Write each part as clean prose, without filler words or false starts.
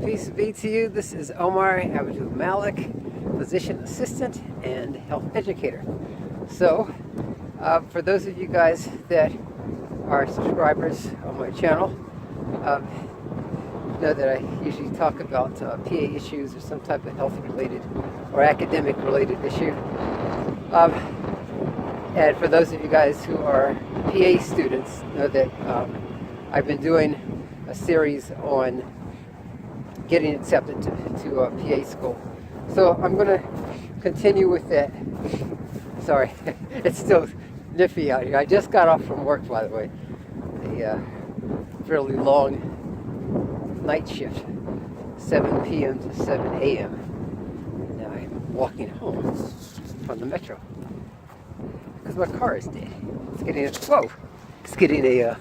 Peace be to you. This is Omar Abdul Malik, physician assistant and health educator. So, for those of you guys that are subscribers on my channel, know that I usually talk about PA issues or some type of health-related or academic-related issue. And for those of you guys who are PA students, know that I've been doing a series on getting accepted to PA school. So I'm going to continue with that. Sorry, it's still nippy out here. I just got off from work, by the way. A fairly long night shift, 7 p.m. to 7 a.m. Now I'm walking home from the metro because my car is dead. It's getting a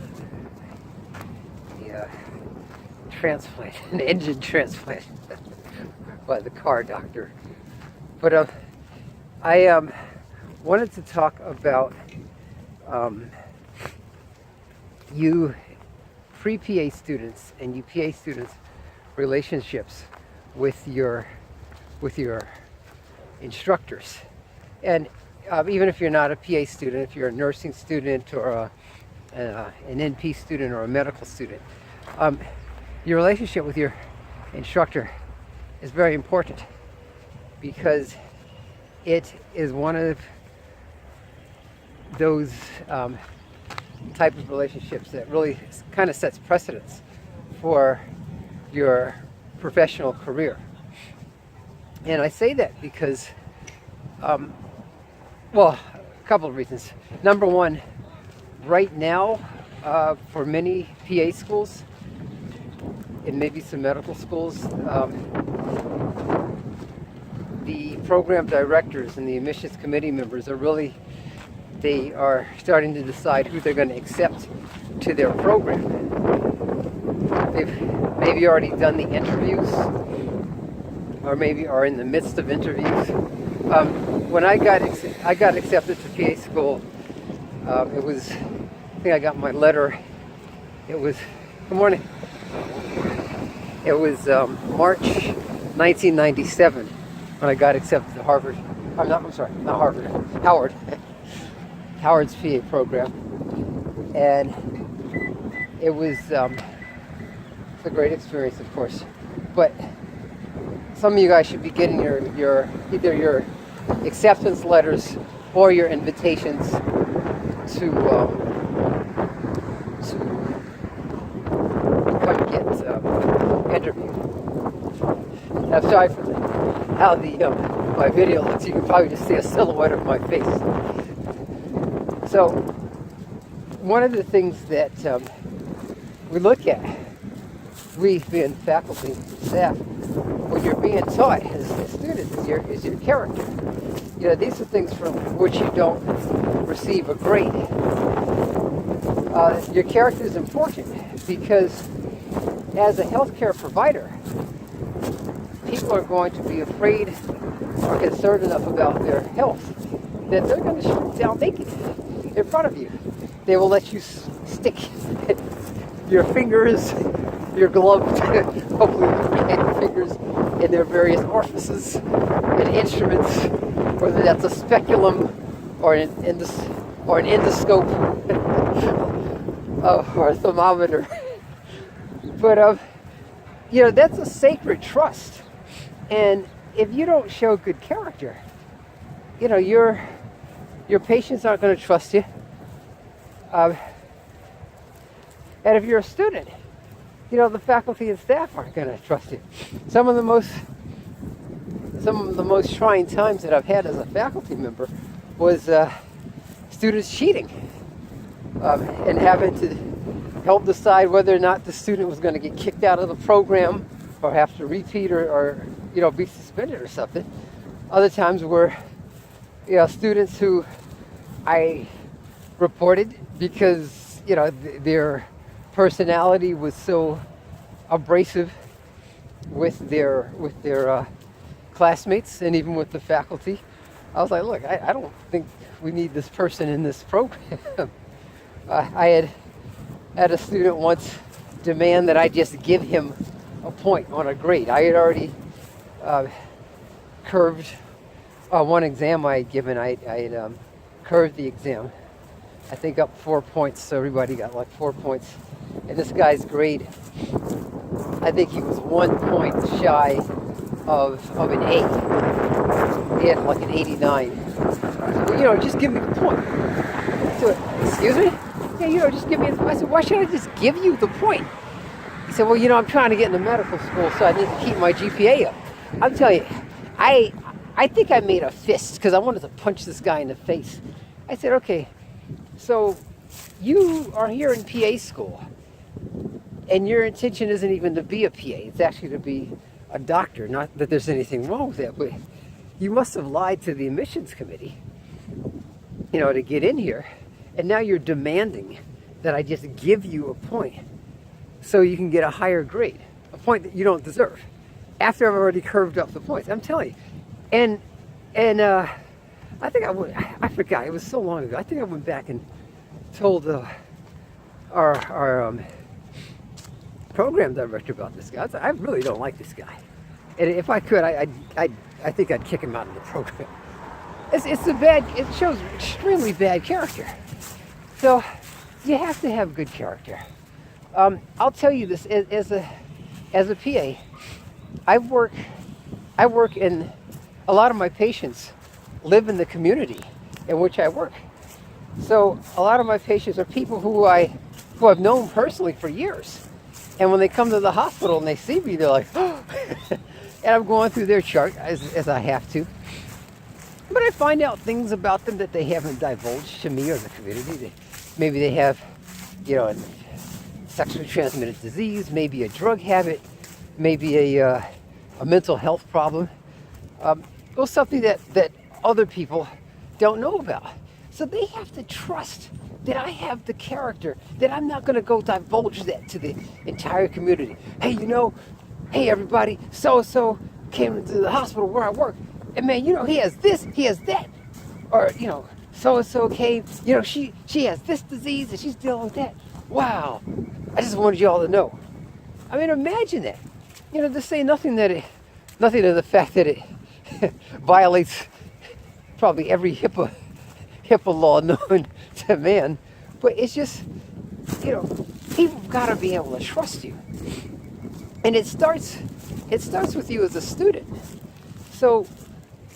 transplant, an engine transplant by the car doctor. But I wanted to talk about you pre-PA students and you PA students' relationships with your instructors. And even if you're not a PA student, if you're a nursing student or an NP student or a medical student, your relationship with your instructor is very important because it is one of those type of relationships that really kind of sets precedence for your professional career. And I say that because, a couple of reasons. Number one, right now, for many PA schools, and maybe some medical schools, the program directors and the admissions committee members they are starting to decide who they're going to accept to their program. They've maybe already done the interviews, or maybe are in the midst of interviews. When I got accepted to PA school, I think I got my letter. It was, good morning. It was March 1997 when I got accepted to Harvard. Not Harvard, Howard. Howard's PA program. And it was it's a great experience, of course. But some of you guys should be getting your either your acceptance letters or your invitations to come get interviewed. I'm sorry for how my video looks. You can probably just see a silhouette of my face. So one of the things that we look at, we being faculty and staff, when you're being taught as a student, is your character. These are things from which you don't receive a grade. Your character is important because as a healthcare provider, people are going to be afraid or concerned enough about their health that they're going to shoot down naked in front of you. They will let you stick your fingers, your gloved, hopefully your fingers, in their various orifices and instruments, whether that's a speculum or an endoscope or a thermometer. But that's a sacred trust. And if you don't show good character, your patients aren't going to trust you. And if you're a student, the faculty and staff aren't going to trust you. Some of the most trying times that I've had as a faculty member was students cheating and having to help decide whether or not the student was going to get kicked out of the program or have to repeat or be suspended or something. Other times were students who I reported because their personality was so abrasive with their classmates and even with the faculty. I was like, look, I don't think we need this person in this program. I had a student once demand that I just give him a point on a grade. I had already curved one exam I had given. I had curved the exam. I think up 4 points, so everybody got like 4 points. And this guy's grade, I think he was 1 point shy of an A. He had like an 89. Well, just give me the point. So, excuse me? Yeah, just give me the point. I said, why should I just give you the point? He said, well, I'm trying to get into medical school, so I need to keep my GPA up. I'm telling you, I think I made a fist because I wanted to punch this guy in the face. I said, okay, so you are here in PA school, and your intention isn't even to be a PA. It's actually to be a doctor. Not that there's anything wrong with that, but you must have lied to the admissions committee, to get in here. And now you're demanding that I just give you a point so you can get a higher grade, a point that you don't deserve, after I've already curved up the points. I'm telling you. And I think I forgot, it was so long ago. I think I went back and told our program director about this guy. I really don't like this guy. And if I could, I think I'd kick him out of the program. It shows extremely bad character. So you have to have good character. I'll tell you this, as a PA, I work in, a lot of my patients live in the community in which I work. So a lot of my patients are people who I've known personally for years. And when they come to the hospital and they see me, they're like, oh. And I'm going through their chart as I have to. But I find out things about them that they haven't divulged to me or the community. Maybe they have, a sexually transmitted disease, maybe a drug habit, maybe a mental health problem, or something that other people don't know about. So they have to trust that I have the character, that I'm not going to go divulge that to the entire community. Hey, hey everybody, so-and-so came into the hospital where I work. And man, he has this, he has that. Or, so-and-so came, she has this disease and she's dealing with that. Wow. I just wanted you all to know. I mean, imagine that. To say nothing of the fact that it violates probably every HIPAA law known to man. But it's just, people got to be able to trust you. And it starts with you as a student. So,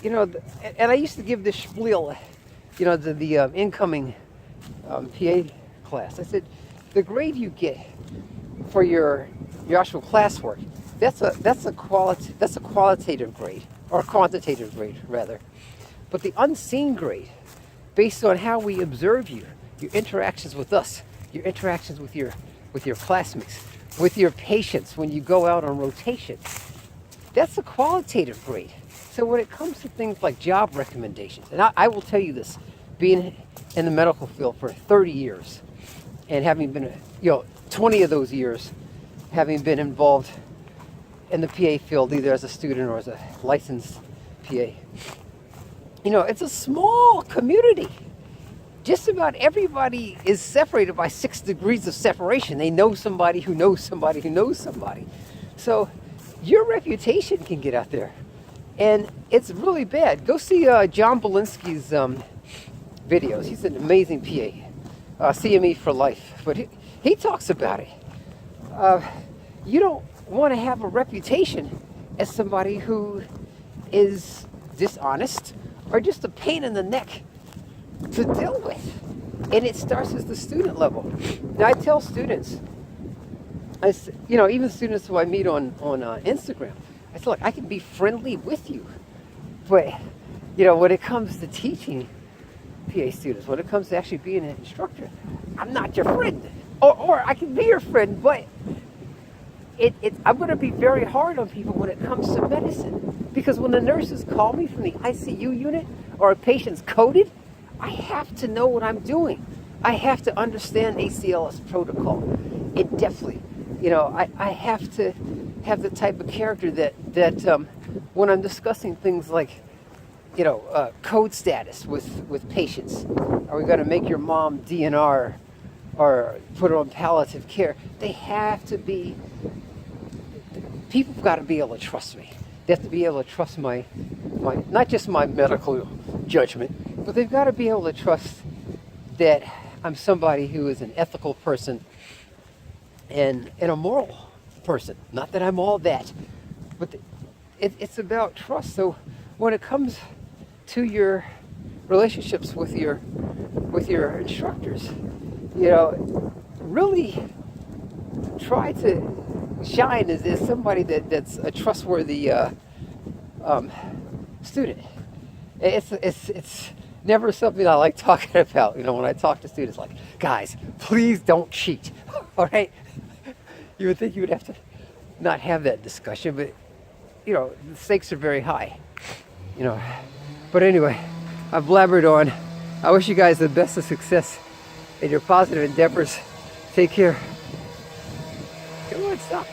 and I used to give this spiel, to the incoming PA class. I said, the grade you get for your actual classwork, that's a qualitative grade, or a quantitative grade rather. But the unseen grade, based on how we observe you, your interactions with us, your interactions with your classmates, with your patients when you go out on rotation, that's a qualitative grade. So when it comes to things like job recommendations, and I will tell you this, being in the medical field for 30 years, and having been, 20 of those years, having been involved in the PA field, either as a student or as a licensed PA, it's a small community. Just about everybody is separated by 6 degrees of separation. They know somebody who knows somebody who knows somebody. So your reputation can get out there. And it's really bad. Go see John Belinsky's videos. He's an amazing PA. CME for life. But he talks about it. You don't want to have a reputation as somebody who is dishonest or just a pain in the neck to deal with. And it starts at the student level. Now I tell students, even students who I meet on Instagram, I said, look, I can be friendly with you, but when it comes to teaching PA students, when it comes to actually being an instructor, I'm not your friend. Or I can be your friend, but I'm going to be very hard on people when it comes to medicine. Because when the nurses call me from the ICU unit or a patient's coded, I have to know what I'm doing. I have to understand ACLS protocol in depthly. I have to have the type of character that when I'm discussing things like, code status with patients, are we going to make your mom DNR or put her on palliative care? They have to be people got to be able to trust me. They have to be able to trust my not just my medical judgment, but they've got to be able to trust that I'm somebody who is an ethical person and a moral person. Not that I'm all that, but it's about trust. So when it comes to your relationships with your instructors, you know, really try to shine as somebody that's a trustworthy student. It's never something I like talking about. You know, when I talk to students, like, guys, please don't cheat. All right? You would think you would have to not have that discussion, but you know, the stakes are very high. You know. But anyway, I've blabbered on. I wish you guys the best of success in your positive endeavors. Take care. Come on, stop.